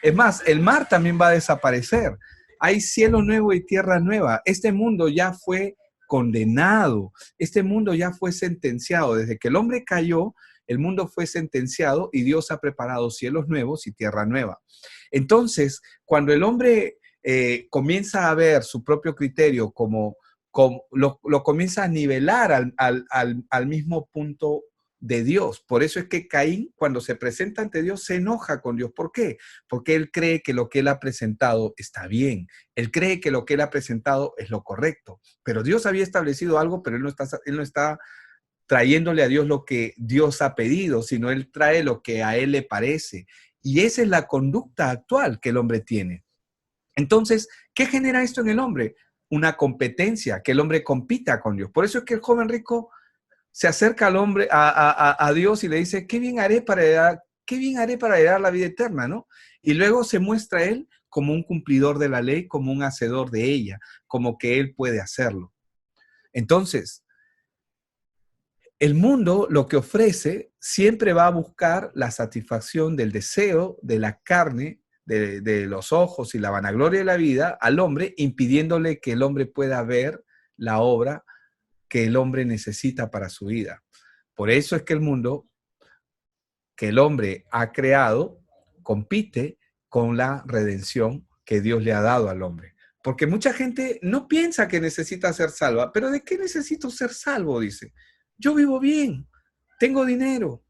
Es más, el mar también va a desaparecer. Hay cielo nuevo y tierra nueva. Este mundo ya fue condenado. Este mundo ya fue sentenciado. Desde que el hombre cayó, el mundo fue sentenciado y Dios ha preparado cielos nuevos y tierra nueva. Entonces, cuando el hombre comienza a ver su propio criterio como lo comienza a nivelar al mismo punto de Dios. Por eso es que Caín, cuando se presenta ante Dios, se enoja con Dios. ¿Por qué? Porque él cree que lo que él ha presentado está bien. Él cree que lo que él ha presentado es lo correcto. Pero Dios había establecido algo, pero él no está trayéndole a Dios lo que Dios ha pedido, sino él trae lo que a él le parece. Y esa es la conducta actual que el hombre tiene. Entonces, ¿qué genera esto en el hombre? Una competencia, que el hombre compita con Dios. Por eso es que el joven rico se acerca al hombre, a Dios y le dice, qué bien haré para heredar la vida eterna, ¿no? Y luego se muestra él como un cumplidor de la ley, como un hacedor de ella, como que él puede hacerlo. Entonces, el mundo lo que ofrece siempre va a buscar la satisfacción del deseo de la carne, de los ojos y la vanagloria de la vida al hombre, impidiéndole que el hombre pueda ver la obra que el hombre necesita para su vida. Por eso es que el mundo que el hombre ha creado compite con la redención que Dios le ha dado al hombre. Porque mucha gente no piensa que necesita ser salva, pero ¿de qué necesito ser salvo? Dice. Yo vivo bien, tengo dinero,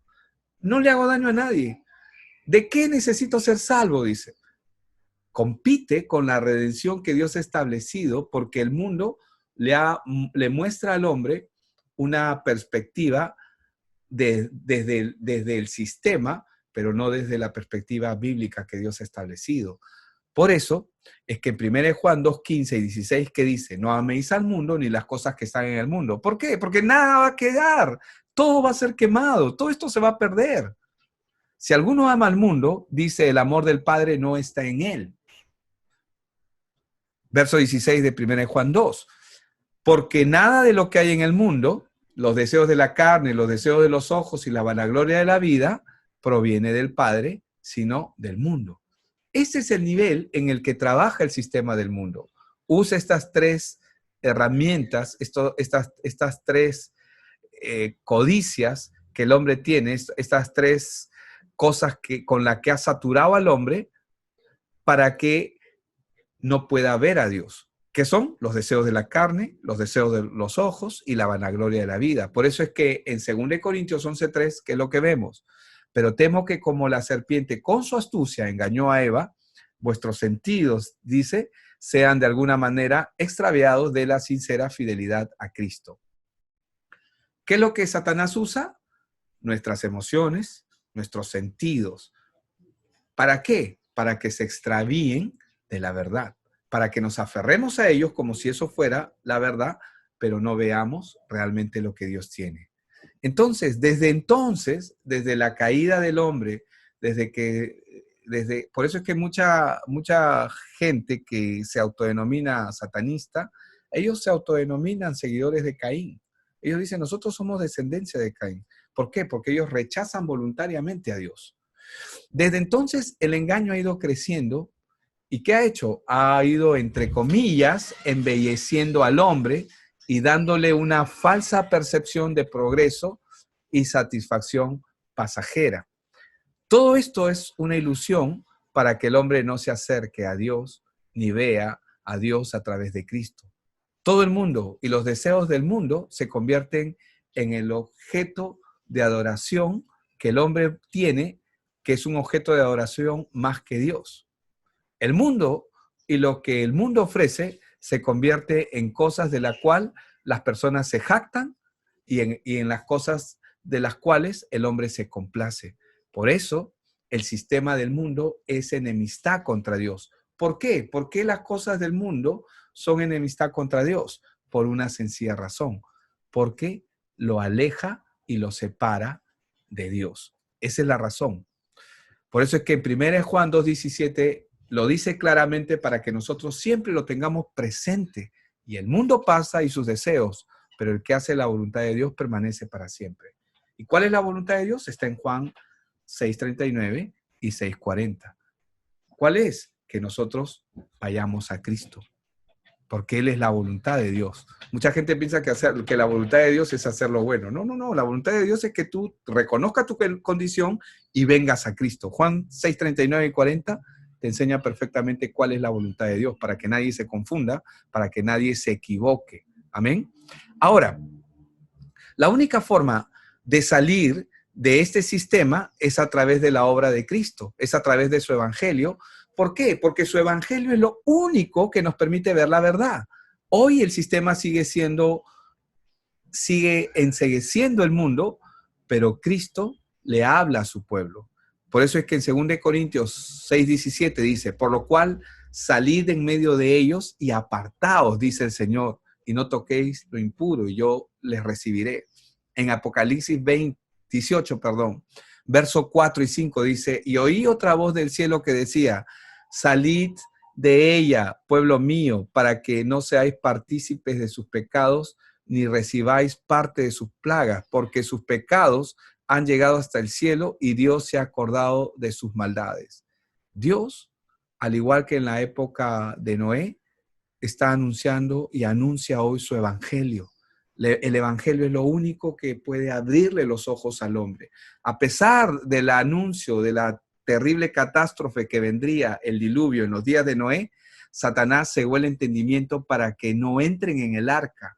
no le hago daño a nadie. ¿De qué necesito ser salvo? Dice. Compite con la redención que Dios ha establecido porque el mundo le muestra al hombre una perspectiva desde el sistema, pero no desde la perspectiva bíblica que Dios ha establecido. Por eso es que en 1 Juan 2, 15 y 16 que dice, no améis al mundo ni las cosas que están en el mundo. ¿Por qué? Porque nada va a quedar, todo va a ser quemado, todo esto se va a perder. Si alguno ama al mundo, dice, el amor del Padre no está en él. Verso 16 de 1 Juan 2. Porque nada de lo que hay en el mundo, los deseos de la carne, los deseos de los ojos y la vanagloria de la vida, proviene del Padre, sino del mundo. Ese es el nivel en el que trabaja el sistema del mundo. Usa estas tres herramientas, estas tres codicias que el hombre tiene, estas tres cosas con las que ha saturado al hombre para que no pueda ver a Dios, que son los deseos de la carne, los deseos de los ojos y la vanagloria de la vida. Por eso es que en 2 Corintios 11:3, que es lo que vemos, pero temo que como la serpiente con su astucia engañó a Eva, vuestros sentidos, dice, sean de alguna manera extraviados de la sincera fidelidad a Cristo. ¿Qué es lo que Satanás usa? Nuestras emociones, nuestros sentidos. ¿Para qué? Para que se extravíen de la verdad, para que nos aferremos a ellos como si eso fuera la verdad, pero no veamos realmente lo que Dios tiene. Entonces, desde la caída del hombre, por eso es que mucha gente que se autodenomina satanista, ellos se autodenominan seguidores de Caín. Ellos dicen, nosotros somos descendencia de Caín. ¿Por qué? Porque ellos rechazan voluntariamente a Dios. Desde entonces, el engaño ha ido creciendo. ¿Y qué ha hecho? Ha ido, entre comillas, embelleciendo al hombre y dándole una falsa percepción de progreso y satisfacción pasajera. Todo esto es una ilusión para que el hombre no se acerque a Dios ni vea a Dios a través de Cristo. Todo el mundo y los deseos del mundo se convierten en el objeto de adoración que el hombre tiene, que es un objeto de adoración más que Dios. El mundo y lo que el mundo ofrece se convierte en cosas de la cual las personas se jactan y en las cosas de las cuales el hombre se complace. Por eso, el sistema del mundo es enemistad contra Dios. ¿Por qué? ¿Por qué las cosas del mundo son enemistad contra Dios? Por una sencilla razón. Porque lo aleja y lo separa de Dios. Esa es la razón. Por eso es que en 1 Juan 2:17 lo dice claramente para que nosotros siempre lo tengamos presente. Y el mundo pasa y sus deseos, pero el que hace la voluntad de Dios permanece para siempre. ¿Y cuál es la voluntad de Dios? Está en Juan 6:39 y 6:40. ¿Cuál es? Que nosotros vayamos a Cristo, porque Él es la voluntad de Dios. Mucha gente piensa que la voluntad de Dios es hacer lo bueno. No. La voluntad de Dios es que tú reconozcas tu condición y vengas a Cristo. Juan 6:39 y 40 te enseña perfectamente cuál es la voluntad de Dios, para que nadie se confunda, para que nadie se equivoque. Amén. Ahora, la única forma de salir de este sistema es a través de la obra de Cristo, es a través de su evangelio. ¿Por qué? Porque su evangelio es lo único que nos permite ver la verdad. Hoy el sistema sigue encegueciendo el mundo, pero Cristo le habla a su pueblo. Por eso es que en 2 Corintios 6:17 dice, por lo cual salid en medio de ellos y apartaos, dice el Señor, y no toquéis lo impuro, y yo les recibiré. En Apocalipsis 18, verso 4 y 5 dice, y oí otra voz del cielo que decía, salid de ella, pueblo mío, para que no seáis partícipes de sus pecados, ni recibáis parte de sus plagas, porque sus pecados han llegado hasta el cielo y Dios se ha acordado de sus maldades. Dios, al igual que en la época de Noé, está anunciando y anuncia hoy su evangelio. El evangelio es lo único que puede abrirle los ojos al hombre. A pesar del anuncio de la terrible catástrofe que vendría, el diluvio en los días de Noé, Satanás cegó el entendimiento para que no entren en el arca.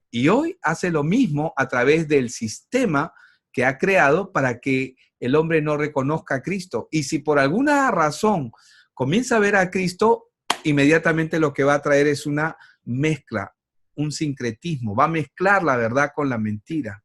Y hoy hace lo mismo a través del sistema que ha creado para que el hombre no reconozca a Cristo. Y si por alguna razón comienza a ver a Cristo, inmediatamente lo que va a traer es una mezcla, un sincretismo. Va a mezclar la verdad con la mentira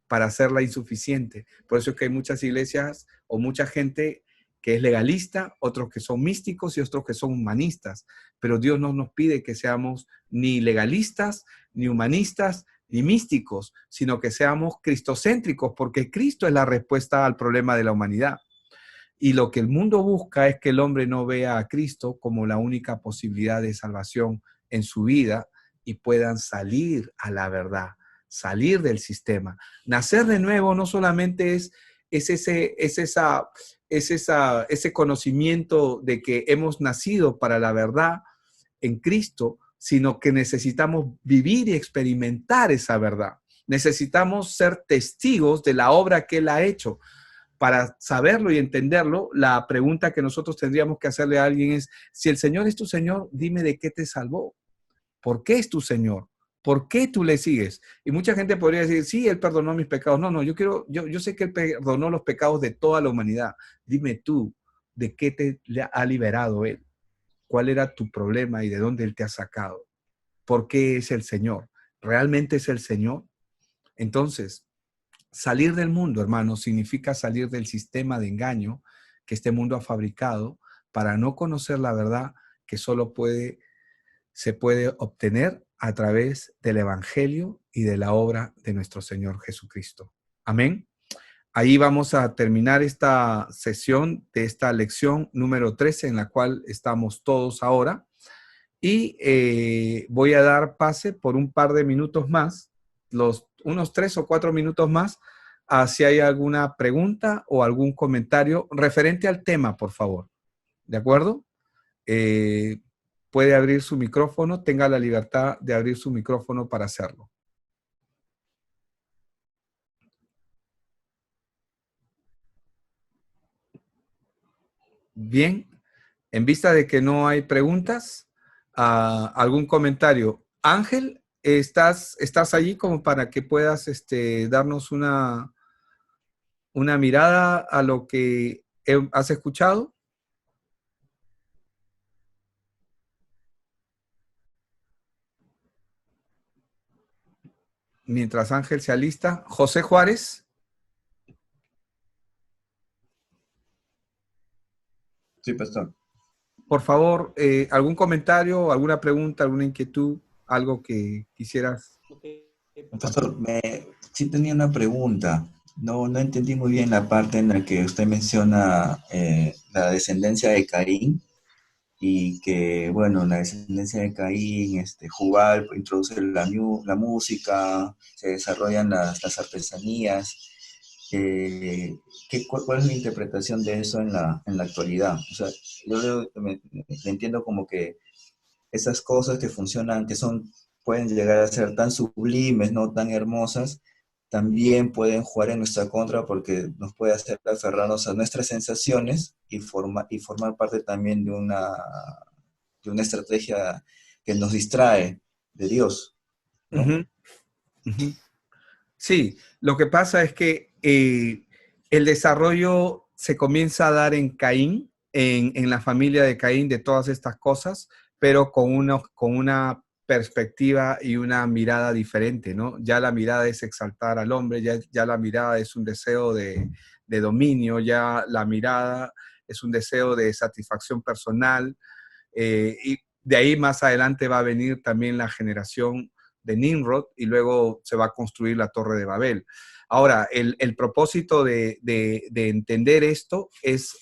para hacerla insuficiente. Por eso es que hay muchas iglesias o mucha gente que es legalista, otros que son místicos y otros que son humanistas. Pero Dios no nos pide que seamos ni legalistas, ni humanistas, ni místicos, sino que seamos cristocéntricos, porque Cristo es la respuesta al problema de la humanidad. Y lo que el mundo busca es que el hombre no vea a Cristo como la única posibilidad de salvación en su vida y puedan salir a la verdad, salir del sistema. Nacer de nuevo no solamente es ese conocimiento de que hemos nacido para la verdad en Cristo, sino que necesitamos vivir y experimentar esa verdad. Necesitamos ser testigos de la obra que Él ha hecho. Para saberlo y entenderlo, la pregunta que nosotros tendríamos que hacerle a alguien es, si el Señor es tu Señor, dime de qué te salvó. ¿Por qué es tu Señor? ¿Por qué tú le sigues? Y mucha gente podría decir, sí, Él perdonó mis pecados. No, yo sé que Él perdonó los pecados de toda la humanidad. Dime tú, ¿de qué te ha liberado Él? ¿Cuál era tu problema y de dónde Él te ha sacado? ¿Por qué es el Señor? ¿Realmente es el Señor? Entonces, salir del mundo, hermanos, significa salir del sistema de engaño que este mundo ha fabricado para no conocer la verdad que solo se puede obtener a través del Evangelio y de la obra de nuestro Señor Jesucristo. Amén. Ahí vamos a terminar esta sesión de esta lección número 13 en la cual estamos todos ahora. Y voy a dar pase por un par de minutos más, unos 3 o 4 minutos más, a si hay alguna pregunta o algún comentario referente al tema, por favor. ¿De acuerdo? Puede abrir su micrófono, tenga la libertad de abrir su micrófono para hacerlo. Bien, en vista de que no hay preguntas, ¿algún comentario? Ángel, ¿estás allí como para que puedas darnos una mirada a lo que has escuchado? Mientras Ángel se alista. José Juárez. Sí, pastor. Por favor, ¿algún comentario, alguna pregunta, alguna inquietud, algo que quisieras? Pastor, sí tenía una pregunta. No entendí muy bien la parte en la que usted menciona la descendencia de Caín y que, bueno, la descendencia de Caín, Jubal introduce la música, se desarrollan las artesanías. ¿Cuál es la interpretación de eso en la actualidad? O sea, yo me entiendo como que esas cosas que funcionan, pueden llegar a ser tan sublimes, no tan hermosas, también pueden jugar en nuestra contra porque nos puede hacer aferrarnos a nuestras sensaciones y formar parte también de una estrategia que nos distrae de Dios, ¿no? Uh-huh. Uh-huh. Sí, lo que pasa es que el desarrollo se comienza a dar en Caín, en la familia de Caín, de todas estas cosas, pero con una perspectiva y una mirada diferente, ¿no? Ya la mirada es exaltar al hombre, ya la mirada es un deseo de dominio, ya la mirada es un deseo de satisfacción personal, y de ahí más adelante va a venir también la generación de Nimrod y luego se va a construir la Torre de Babel. Ahora, el propósito de entender esto es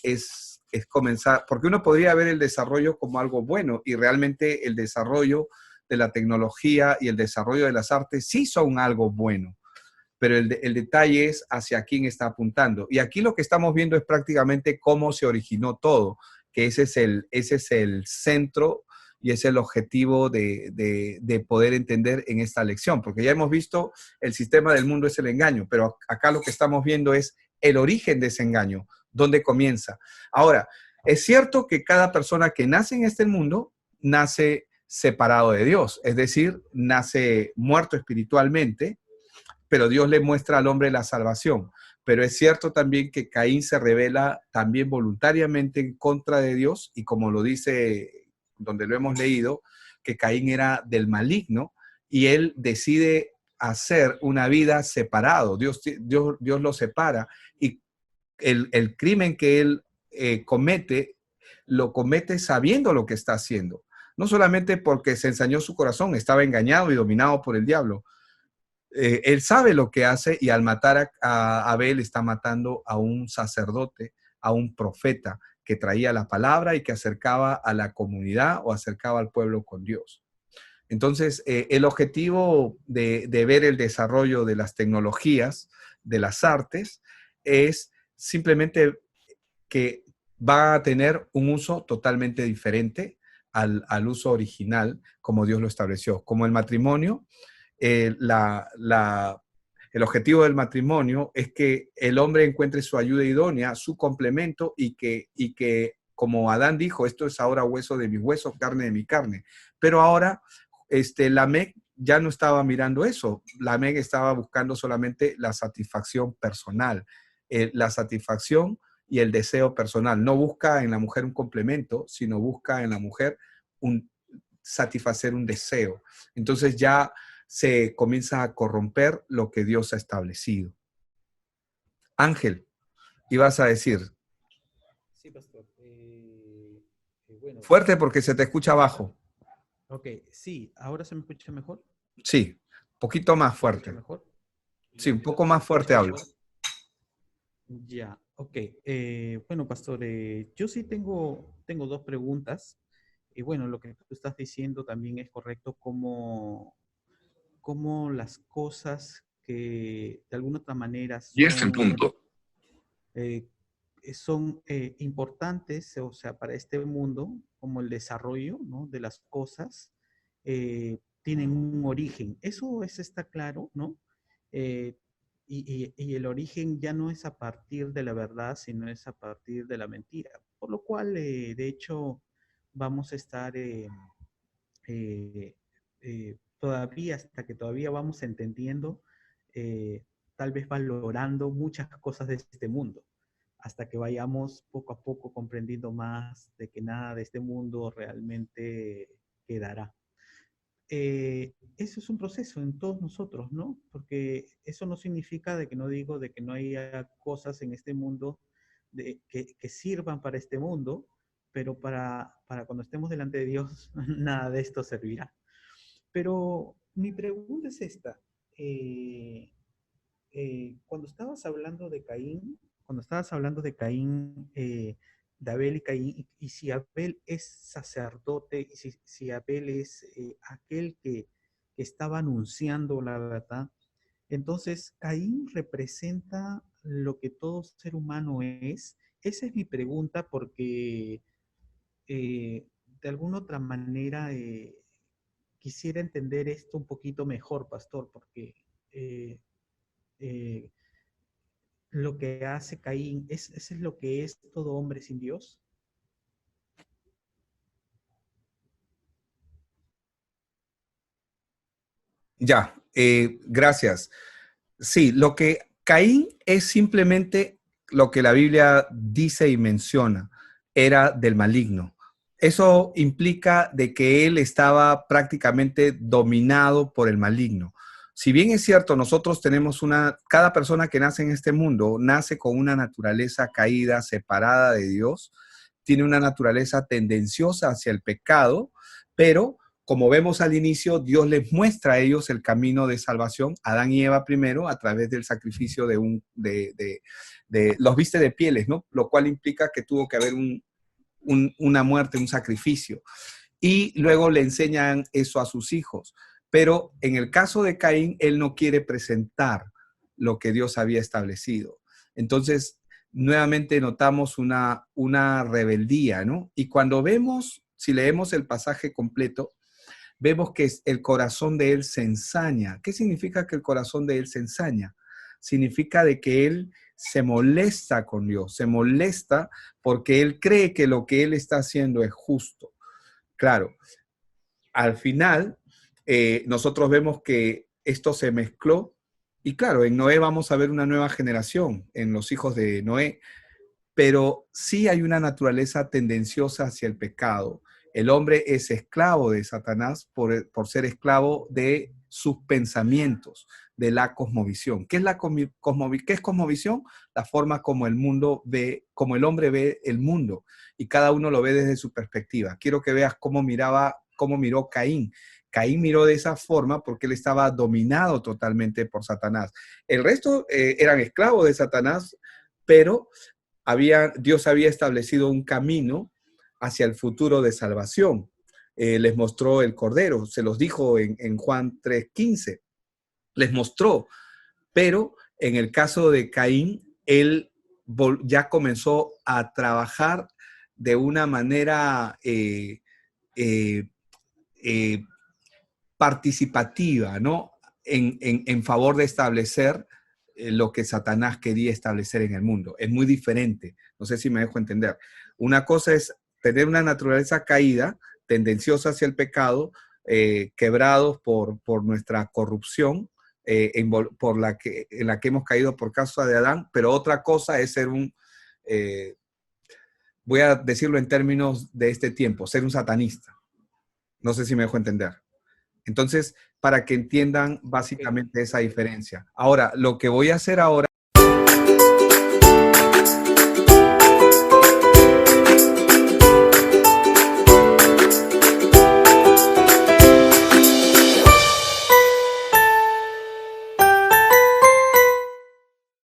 comenzar, porque uno podría ver el desarrollo como algo bueno y realmente el desarrollo de la tecnología y el desarrollo de las artes sí son algo bueno, pero el detalle es hacia quién está apuntando. Y aquí lo que estamos viendo es prácticamente cómo se originó todo, que ese es el centro y es el objetivo de poder entender en esta lección, porque ya hemos visto el sistema del mundo es el engaño, pero acá lo que estamos viendo es el origen de ese engaño, dónde comienza. Ahora, es cierto que cada persona que nace en este mundo nace separado de Dios, es decir, nace muerto espiritualmente, pero Dios le muestra al hombre la salvación. Pero es cierto también que Caín se rebela también voluntariamente en contra de Dios y como lo dice, donde lo hemos leído, que Caín era del maligno y él decide hacer una vida separado. Dios lo separa y el crimen que él comete, lo comete sabiendo lo que está haciendo. No solamente porque se ensañó su corazón, estaba engañado y dominado por el diablo. Él sabe lo que hace y al matar a Abel está matando a un sacerdote, a un profeta que traía la palabra y que acercaba a la comunidad o acercaba al pueblo con Dios. Entonces, el objetivo de ver el desarrollo de las tecnologías, de las artes, es simplemente que va a tener un uso totalmente diferente al uso original, como Dios lo estableció. Como el matrimonio, el objetivo del matrimonio es que el hombre encuentre su ayuda idónea, su complemento, y que, como Adán dijo, esto es ahora hueso de mis huesos, carne de mi carne. Pero ahora, Lamec ya no estaba mirando eso. Lamec estaba buscando solamente la satisfacción personal, la satisfacción y el deseo personal. No busca en la mujer un complemento, sino busca en la mujer satisfacer un deseo. Entonces ya se comienza a corromper lo que Dios ha establecido. Ángel, ibas a decir. Sí, pastor. Bueno, Fuerte porque se te escucha bajo. ok, sí, ¿ahora se me escucha mejor? Sí, un poquito más ¿Se me escucha fuerte. mejor? Sí, un poco ¿Se más escucha fuerte hablo. mejor? Ya, ok. Bueno, pastor, yo sí tengo dos preguntas. Y bueno, lo que tú estás diciendo también es correcto, como las cosas que de alguna otra manera Y es el punto. eh, son importantes, o sea, para este mundo, como el desarrollo, ¿no?, de las cosas, tienen un origen. Está claro, ¿no? Eh, y el origen ya no es a partir de la verdad, sino es a partir de la mentira. Por lo cual, de hecho, vamos a estar todavía, hasta que todavía vamos entendiendo, tal vez valorando muchas cosas de este mundo, hasta que vayamos poco a poco comprendiendo más de que nada de este mundo realmente quedará. Eso es un proceso en todos nosotros, ¿no? Porque eso no significa de que no digo de que no haya cosas en este mundo que sirvan para este mundo, pero para cuando estemos delante de Dios, nada de esto servirá. Pero mi pregunta es esta. Eh, Cuando estabas hablando de Caín, de Abel y Caín, y si Abel es sacerdote, y si Abel es aquel que estaba anunciando la verdad, entonces Caín representa lo que todo ser humano es. Esa es mi pregunta porque de alguna otra manera quisiera entender esto un poquito mejor, pastor, porque eh, eh, lo que hace Caín, ¿eso es lo que es todo hombre sin Dios? Ya, gracias. Sí, lo que Caín es simplemente lo que la Biblia dice y menciona, era del maligno. Eso implica de que él estaba prácticamente dominado por el maligno. Si bien es cierto, nosotros tenemos cada persona que nace en este mundo nace con una naturaleza caída, separada de Dios, tiene una naturaleza tendenciosa hacia el pecado, pero como vemos al inicio, Dios les muestra a ellos el camino de salvación, Adán y Eva primero, a través del sacrificio de los viste de pieles, ¿no? Lo cual implica que tuvo que haber una muerte, un sacrificio. Y luego le enseñan eso a sus hijos. Pero en el caso de Caín, él no quiere presentar lo que Dios había establecido. Entonces, nuevamente notamos una rebeldía, ¿no? Y cuando vemos, si leemos el pasaje completo, vemos que el corazón de él se ensaña. ¿Qué significa que el corazón de él se ensaña? Significa de que él se molesta con Dios, se molesta porque él cree que lo que él está haciendo es justo. Claro, al final nosotros vemos que esto se mezcló y claro, en Noé vamos a ver una nueva generación, en los hijos de Noé, pero sí hay una naturaleza tendenciosa hacia el pecado. El hombre es esclavo de Satanás por ser esclavo de sus pensamientos, de la cosmovisión. ¿Qué es qué es cosmovisión? La forma como el mundo ve, como el hombre ve el mundo, y cada uno lo ve desde su perspectiva. Quiero que veas cómo miró Caín. Caín miró de esa forma porque él estaba dominado totalmente por Satanás. El resto eran esclavos de Satanás, pero Dios había establecido un camino hacia el futuro de salvación. Les mostró el Cordero, se los dijo en Juan 3:15, les mostró, pero en el caso de Caín, él ya comenzó a trabajar de una manera eh, participativa, ¿no? En favor de establecer lo que Satanás quería establecer en el mundo. Es muy diferente, no sé si me dejo entender. Una cosa es tener una naturaleza caída, tendenciosa hacia el pecado, quebrados por nuestra corrupción, en la que hemos caído por causa de Adán, pero otra cosa es ser voy a decirlo en términos de este tiempo, ser un satanista. No sé si me dejo entender. Entonces, para que entiendan básicamente esa diferencia. Ahora, lo que voy a hacer ahora